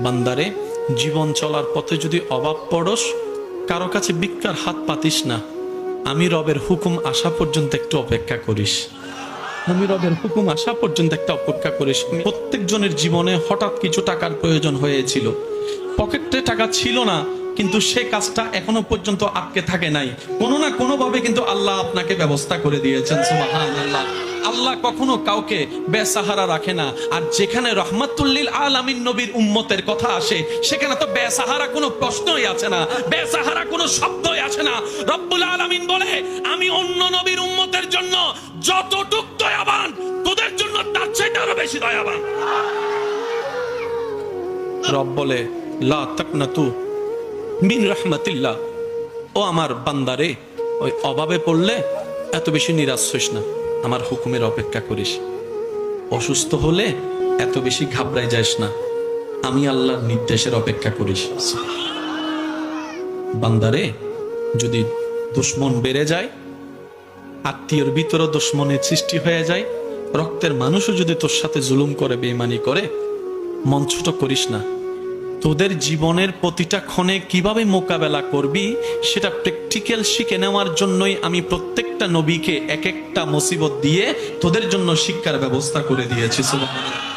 বান্দারে, জীবন চলার পথে যদি অভাব পড়স, কারো কাছে ভিক্ষার হাত পাতিস না। আমি রবের হুকুম আসা পর্যন্ত একটু অপেক্ষা করিস। আমি রবের হুকুম আসা পর্যন্ত একটা অপেক্ষা করিস। প্রত্যেক জনের জীবনে হঠাৎ কিছু টাকার প্রয়োজন হয়েছিল, পকেটে টাকা ছিল না, কিন্তু সে কাজটা এখনো পর্যন্ত আটকে থাকে নাই। কোনো না কোনো ভাবে কিন্তু আল্লাহ আপনাকে ব্যবস্থা করে দিয়েছেন। সুবহানাল্লাহ। আল্লাহ কখনো কাউকে বেসাহারা রাখে না। আর যেখানে রহমাতুল্লিল আলামিন নবীর উম্মতের কথা আসে, সেখানে তো বেসাহারা কোনো প্রশ্নই আছে না, বেসাহারা কোনো শব্দই আসে না। রব্বুল আলামিন বলে, আমি অন্য নবীর উম্মতের জন্য যতটুক দয়াবান, তোদের জন্য তার চাইতে আরো বেশি দয়াবান। রব বলে, লা তাকনাতু মিন রাহমাতিল্লাহ। ও আমার বান্দারে, ওই অভাবে পড়লে এত বেশি নিরাশ হইস না, আমার হুকুমের অপেক্ষা করিস। অসুস্থ হলে এত বেশি ঘাবড়াই যাস না, আমি আল্লাহর নির্দেশের অপেক্ষা করিস। বান্দারে, যদি দুশ্মন বেড়ে যায়, আত্মীয়র ভিতরে দুশ্মনের সৃষ্টি হয়ে যায়, রক্তের মানুষও যদি তোর সাথে জুলুম করে, বেঈমানি করে, মন ছোট করিস না। তোদের জীবনের প্রতিটা ক্ষণে কিভাবে মোকাবেলা করবি সেটা প্র্যাকটিক্যাল শিখে নেওয়ার জন্যই আমি প্রত্যেকটা নবীকে এক একটা মুসিবত দিয়ে তোদের জন্য শিক্ষার ব্যবস্থা করে দিয়েছি। সুবহানাল্লাহ।